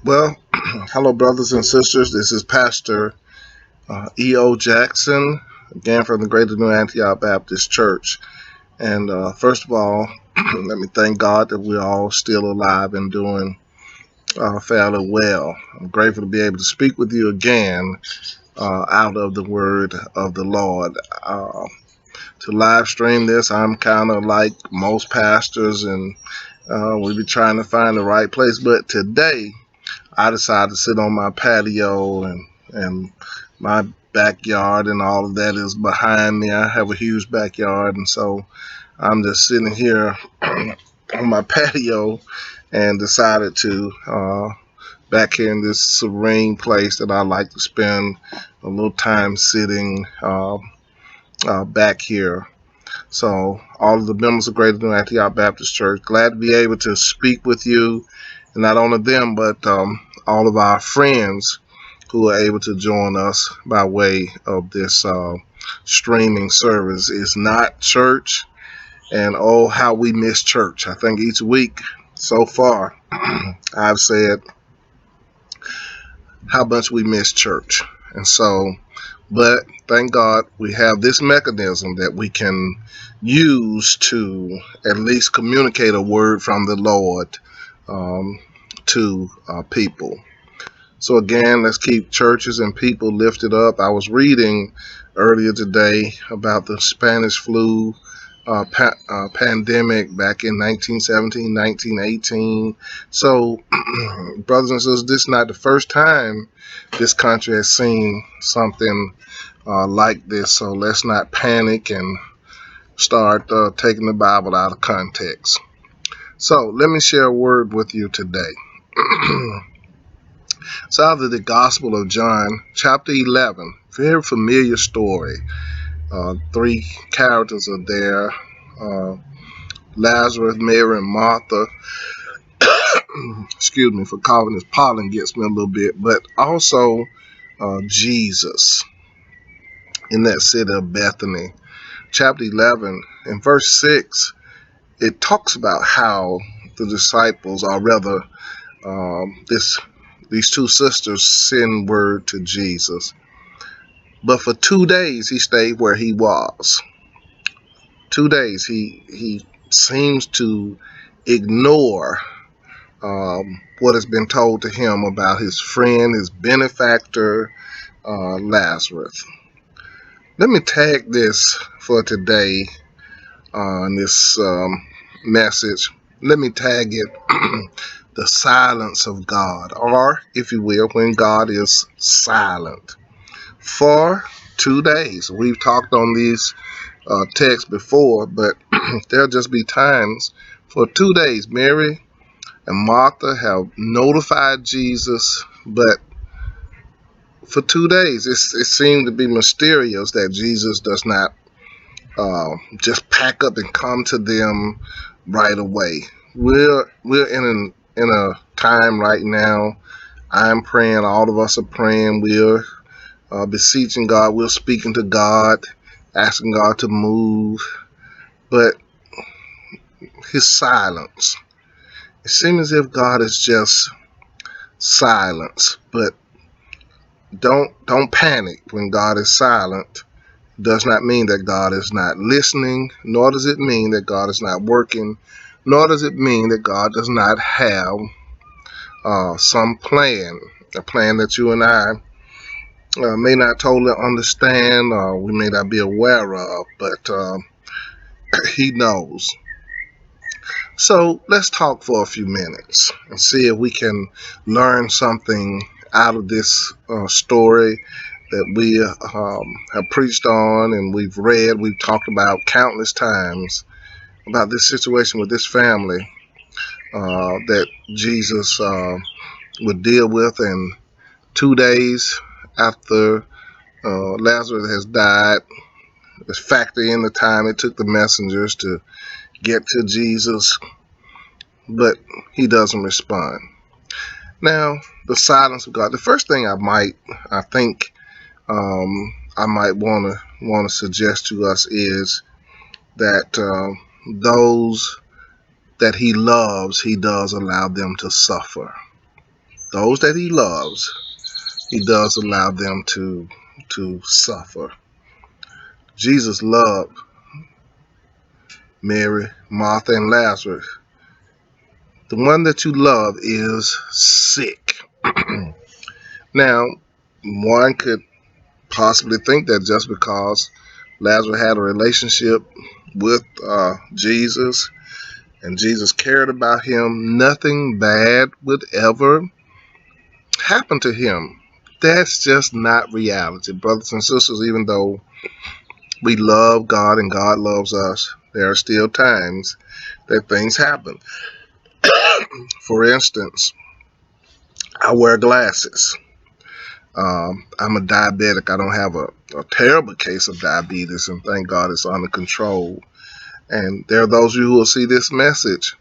Well, hello, brothers and sisters. This is Pastor E.O. Jackson, again from the Greater New Antioch Baptist Church. And first of all, let me thank God that we're all still alive and doing fairly well. I'm grateful to be able to speak with you again out of the Word of the Lord. To live stream this, I'm kind of like most pastors, and we'll be trying to find the right place. But today, I decided to sit on my patio and my backyard and all of that is behind me. I have a huge backyard, and so I'm just sitting here on my patio and decided to back here in this serene place that I like to spend a little time sitting back here. So all of the members of Greater New Antioch Baptist Church, glad to be able to speak with you, and not only them, but all of our friends who are able to join us by way of this streaming service. It's not church, and oh, how we miss church. I think each week so far, I've said how much we miss church. And so, but thank God we have this mechanism that we can use to at least communicate a word from the Lord um, to people. So again, let's keep churches and people lifted up. I was reading earlier today about the Spanish flu pandemic back in 1917, 1918. So, brothers and sisters, this is not the first time this country has seen something like this. So let's not panic and start taking the Bible out of context. So let me share a word with you today. It's out of the Gospel of John, chapter 11. Very familiar story. Three characters are there. Uh, Lazarus, Mary, and Martha. Excuse me for coughing. This pollen gets me a little bit. But also Jesus in that city of Bethany. Chapter 11 and verse 6, it talks about how the disciples, or rather these two sisters, send word to Jesus. But for 2 days he stayed where he was. 2 days he seems to ignore what has been told to him about his friend, his benefactor, Lazarus. Let me tag this for today in this message. Let me tag it the silence of God, or if you will, when God is silent for 2 days. We've talked on these texts before, but there'll just be times for 2 days. Mary and Martha have notified Jesus, but for 2 days it seemed to be mysterious that Jesus does not just pack up and come to them right away. We're in a time right now. I'm praying. All of us are praying. We're beseeching God. We're speaking to God, asking God to move. But His silence. It seems as if God is just silence. But don't panic when God is silent. Does not mean that God is not listening, nor does it mean that God is not working, nor does it mean that God does not have some plan, a plan that you and I may not totally understand, or we may not be aware of, but He knows. So let's talk for a few minutes and see if we can learn something out of this story that we have preached on and we've talked about countless times about this situation with this family that Jesus would deal with. And 2 days after Lazarus has died, let's factor in the time it took the messengers to get to Jesus, but he doesn't respond. Now, the silence of God. The first thing I think I might want to suggest to us is that those that he loves, he does allow them to suffer. those that he loves, he does allow them to suffer. Jesus loved Mary, Martha, and Lazarus. The one that you love is sick. Now, one could possibly think that just because Lazarus had a relationship with Jesus and Jesus cared about him, nothing bad would ever happen to him. That's just not reality, brothers and sisters. Even though we love God and God loves us, there are still times that things happen. For instance, I wear glasses. I'm a diabetic. I don't have a terrible case of diabetes, and thank God it's under control. And there are those of you who will see this message.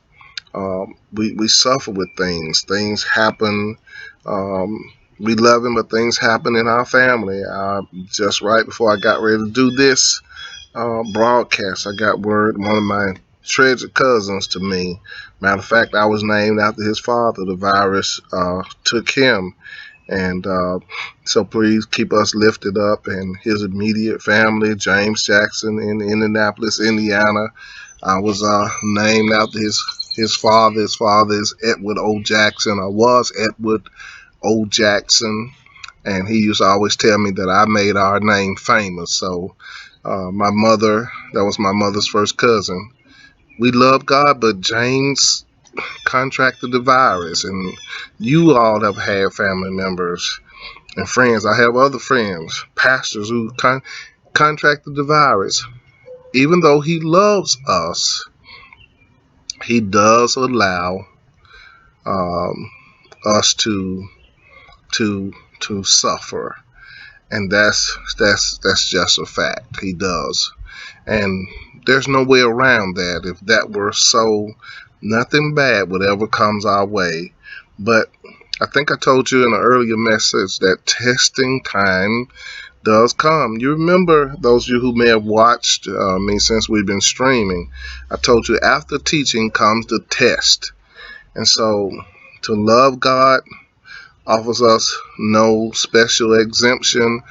We suffer with things. Things happen. We love him, but things happen in our family. Just right before I got ready to do this broadcast, I got word one of my treasured cousins to me. Matter of fact, I was named after his father. The virus took him. And so please keep us lifted up and his immediate family, James Jackson in Indianapolis, Indiana. I was named after his father. His father is Edward O. Jackson, or was Edward O. Jackson. And he used to always tell me that I made our name famous. So my mother, that was my mother's first cousin. We love God, but James contracted the virus. And you all have had family members and friends. I have other friends, pastors who contracted the virus. Even though he loves us, he does allow us to suffer, and that's just a fact. He does, and there's no way around that. If that were so, nothing bad would ever comes our way. But I think I told you in an earlier message that testing time does come. You remember, those of you who may have watched me since we've been streaming, I told you after teaching comes the test. And so to love God offers us no special exemption.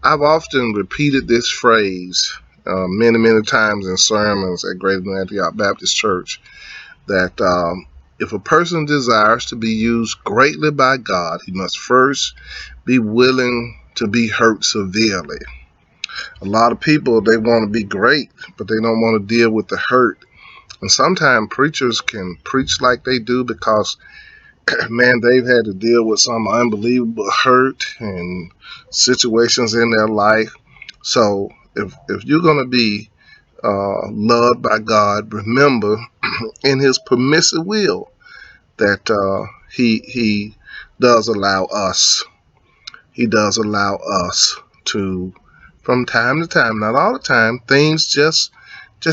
I've often repeated this phrase many times in sermons at Greater Antioch Baptist Church, that if a person desires to be used greatly by God, he must first be willing to be hurt severely. A lot of people, they want to be great, but they don't want to deal with the hurt. And sometimes preachers can preach like they do because, man, they've had to deal with some unbelievable hurt and situations in their life. So if you're going to be loved by God, remember in his permissive will that he does allow us. He does allow us to, from time to time, not all the time, things just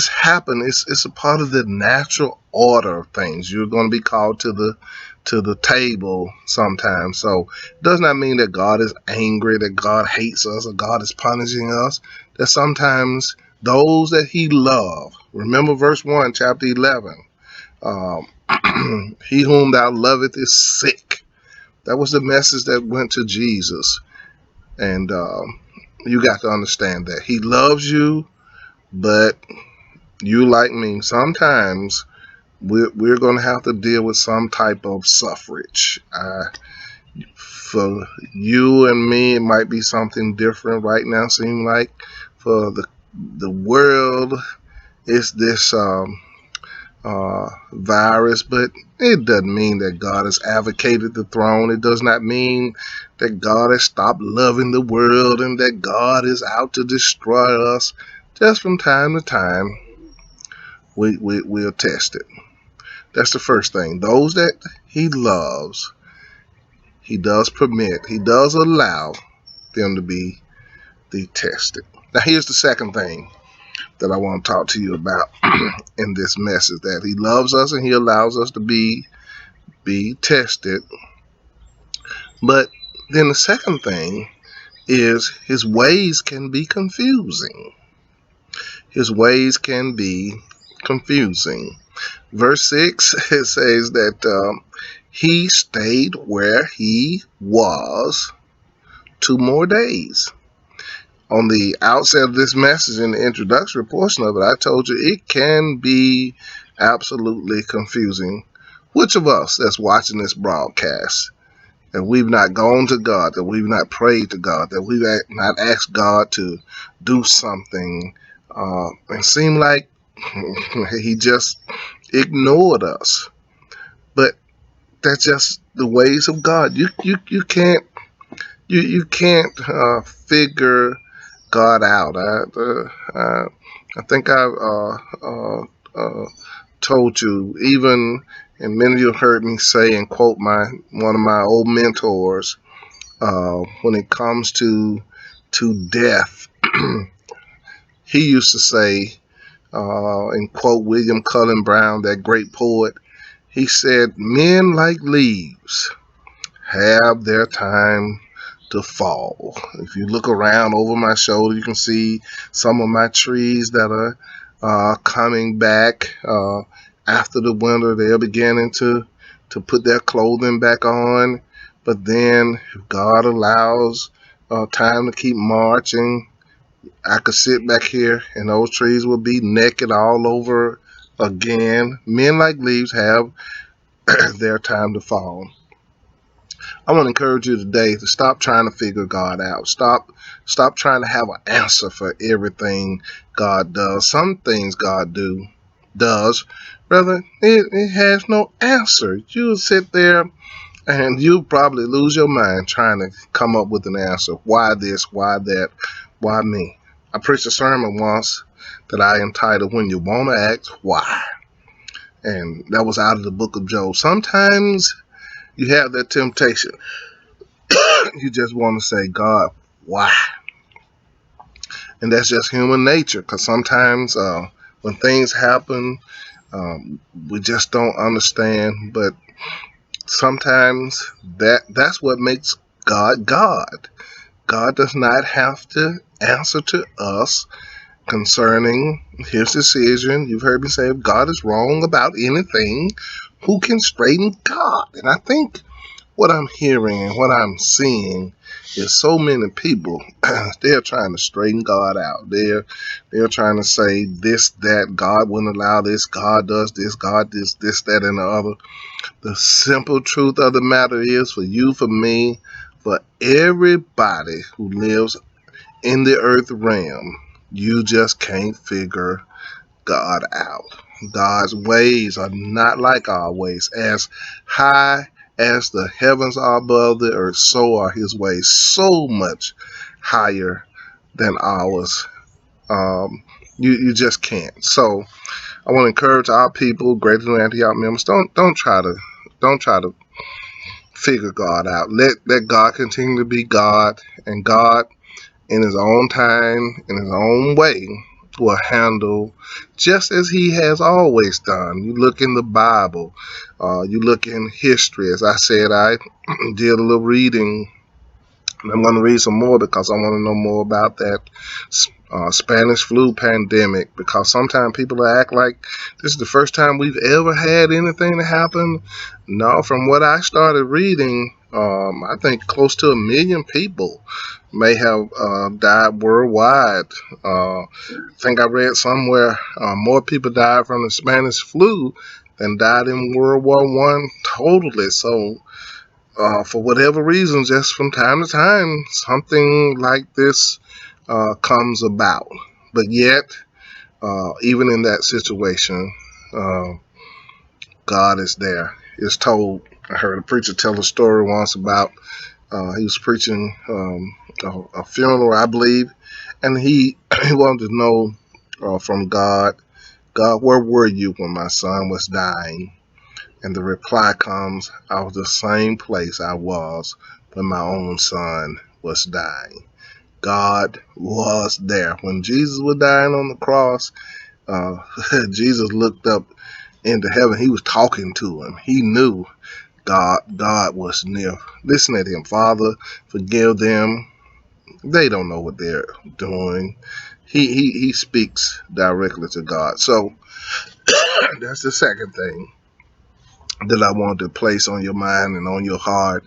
happen. It's a part of the natural order of things. You're going to be called to the table sometimes. So it does not mean that God is angry, that God hates us, or God is punishing us. That sometimes those that he loves, remember verse 1, chapter 11, he whom thou loveth is sick. That was the message that went to Jesus. And you got to understand that he loves you, but you, like me, sometimes we're going to have to deal with some type of suffrage. For you and me, it might be something different right now. Seem like for the world, it's this virus, but it doesn't mean that God has advocated the throne. It does not mean that God has stopped loving the world and that God is out to destroy us. Just from time to time, we'll test it. That's the first thing. Those that he loves, he does permit, he does allow them to be tested. Now here's the second thing that I want to talk to you about in this message, that he loves us and he allows us to be tested. But then the second thing is his ways can be confusing. His ways can be confusing. Verse 6, it says that He stayed where he was 2 more days. On the outset of this message, in the introductory portion of it, I told you it can be absolutely confusing. Which of us that's watching this broadcast, that we've not gone to God, that we've not prayed to God, that we've not asked God to do something, and seemed like he just ignored us? But that's just the ways of God. You can't figure God out. I think I told you, even, and many of you have heard me say and quote one of my old mentors, when it comes to death. He used to say, and quote William Cullen Brown, that great poet. He said, "Men like leaves have their time to fall." If you look around over my shoulder, you can see some of my trees that are coming back after the winter. They're beginning to put their clothing back on. But then, if God allows time to keep marching, I could sit back here and those trees will be naked all over again. Men like leaves have their time to fall. I want to encourage you today to stop trying to figure God out. Stop trying to have an answer for everything God does. Some things God does, brother, it has no answer. You'll sit there and you'll probably lose your mind trying to come up with an answer. Why this? Why that? Why me? I preached a sermon once that I entitled "When You Want to Ask Why," and that was out of the book of Job. Sometimes you have that temptation. You just want to say, "God, why?" And that's just human nature, because sometimes when things happen, we just don't understand. But sometimes that's what makes God God. God does not have to answer to us concerning his decision. You've heard me say, if God is wrong about anything, who can straighten God? And I think what I'm hearing and what I'm seeing is so many people, they're trying to straighten God out. They're trying to say this, that, God wouldn't allow this, God does this, God this, that, and the other. The simple truth of the matter is, for you, for me, for everybody who lives in the earth realm, you just can't figure God out. God's ways are not like our ways. As high as the heavens are above the earth, so are his ways, so much higher than ours. You just can't. So I want to encourage our people, Greater New Antioch members, don't try to figure God out. Let God continue to be God, and God, in his own time, in his own way, will handle just as he has always done. You look in the Bible, you look in history. As I said, I did a little reading, and I'm going to read some more because I want to know more about that Spanish flu pandemic, because sometimes people act like this is the first time we've ever had anything to happen. No, from what I started reading, I think close to 1 million people may have died worldwide. I think I read somewhere more people died from the Spanish flu than died in World War One totally. So for whatever reason, just from time to time, something like this comes about. But yet, even in that situation, uh, God is there. It's told, I heard a preacher tell a story once about he was preaching a funeral, I believe, and he, he wanted to know from God, where were you when my son was dying? And the reply comes, I was the same place I was when my own son was dying. God was there. When Jesus was dying on the cross, uh, Jesus looked up into heaven. He was talking to him. He knew God was near. Listen to him. Father, forgive them. They don't know what they're doing. He speaks directly to God. So that's the second thing. that I want to place on your mind and on your heart,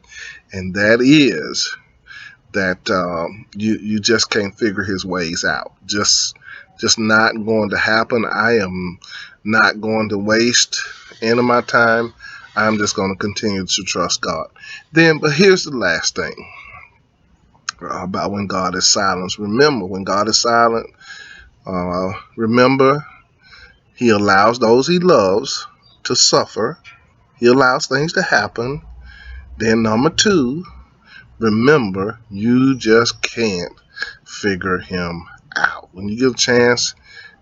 and that is that you just can't figure his ways out. Just not going to happen. I am not going to waste any of my time. I'm just going to continue to trust God. But here's the last thing about when God is silent. Remember, when God is silent, remember, he allows those he loves to suffer. He allows things to happen. Then number two, remember, you just can't figure him out. When you get a chance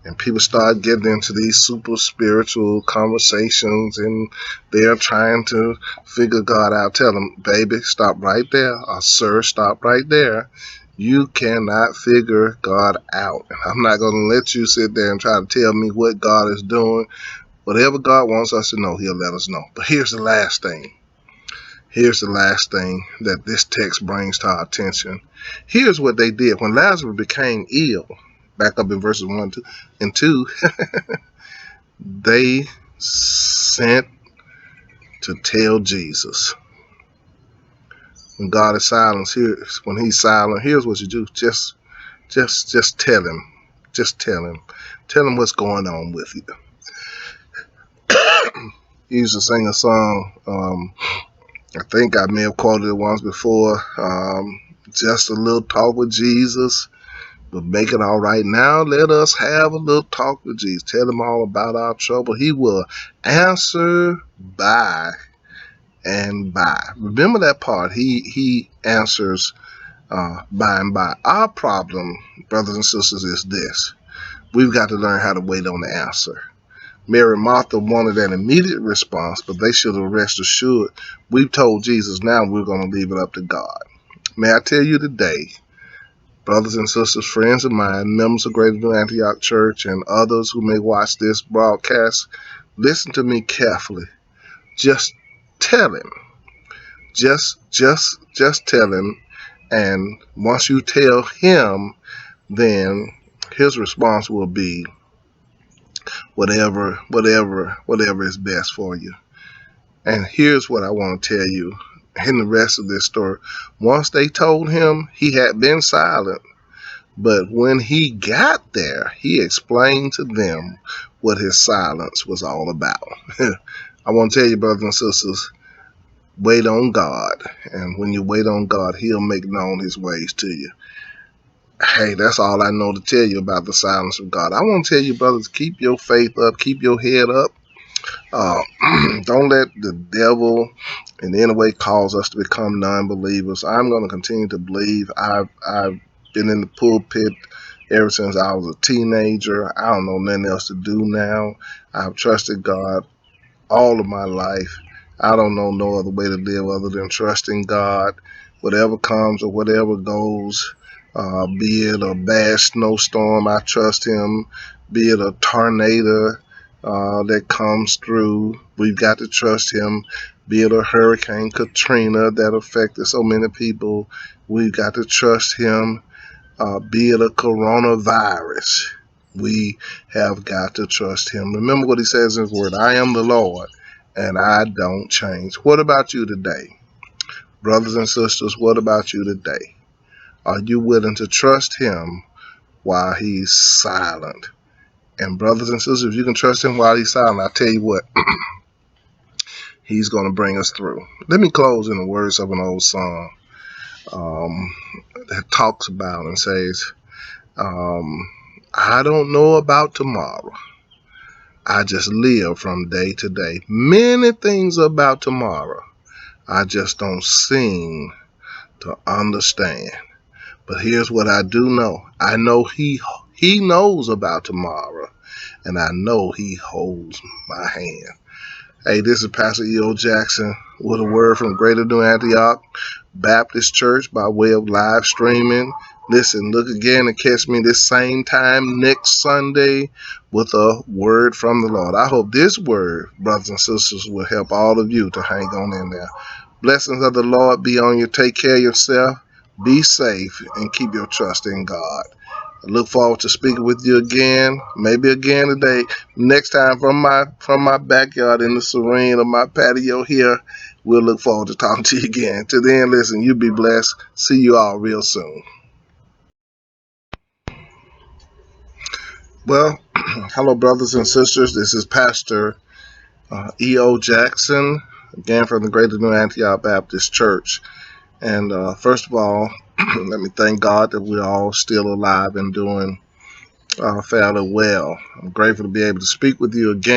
and people start getting into these super spiritual conversations and they're trying to figure God out, tell them, baby, stop right there. Or sir, stop right there. You cannot figure God out. And I'm not going to let you sit there and try to tell me what God is doing. Whatever God wants us to know, he'll let us know. But here's the last thing. Here's the last thing that this text brings to our attention. Here's what they did. When Lazarus became ill, back up in verses 1 and 2, they sent to tell Jesus. When God is silent, when he's silent, here's what you do. Just tell him. Just tell him. Tell him what's going on with you. He used to sing a song, I think I may have quoted it once before, just a little talk with Jesus, but make it all right. Now let us have a little talk with Jesus. Tell him all about our trouble. He will answer by and by. Remember that part. He answers by and by. Our problem, brothers and sisters, is this. We've got to learn how to wait on the answer. Mary and Martha wanted an immediate response, but they should have rest assured. We've told Jesus, now we're going to leave it up to God. May I tell you today, brothers and sisters, friends of mine, members of Greater New Antioch Church, and others who may watch this broadcast, listen to me carefully. Just tell him. Just tell him. And once you tell him, then his response will be whatever is best for you. And here's what I want to tell you in the rest of this story. Once they told him, he had been silent. But when he got there, he explained to them what his silence was all about. I want to tell you, brothers and sisters, wait on God. And when you wait on God, he'll make known his ways to you. Hey, that's all I know to tell you about the silence of God. I want to tell you, brothers, keep your faith up, keep your head up. Don't let the devil in any way cause us to become non-believers. I'm going to continue to believe. I've been in the pulpit ever since I was a teenager. I don't know nothing else to do now. I've trusted God all of my life. I don't know no other way to live other than trusting God. Whatever comes or whatever goes, be it a bad snowstorm, I trust him. Be it a tornado that comes through, we've got to trust him. Be it a Hurricane Katrina that affected so many people, we've got to trust him. Be it a coronavirus, we have got to trust him. Remember what he says in his word, I am the Lord and I don't change. What about you today? Brothers and sisters, what about you today? Are you willing to trust him while he's silent? And brothers and sisters, if you can trust him while he's silent, I'll tell you what, he's going to bring us through. Let me close in the words of an old song that talks about and says, I don't know about tomorrow. I just live from day to day. Many things about tomorrow I just don't seem to understand. But here's what I do know. I know he knows about tomorrow, and I know he holds my hand. Hey, this is Pastor E.O. Jackson with a word from Greater New Antioch Baptist Church by way of live streaming. Listen, look again and catch me this same time next Sunday with a word from the Lord. I hope this word, brothers and sisters, will help all of you to hang on in there. Blessings of the Lord be on you. Take care of yourself. Be safe and keep your trust in God. I look forward to speaking with you again, maybe again today. Next time from my backyard in the serene of my patio here, we'll look forward to talking to you again. Till then, listen, you be blessed. See you all real soon. Well, hello, brothers and sisters. This is Pastor E.O. Jackson, again from the Greater New Antioch Baptist Church. And first of all, let me thank God that we're all still alive and doing fairly well. I'm grateful to be able to speak with you again.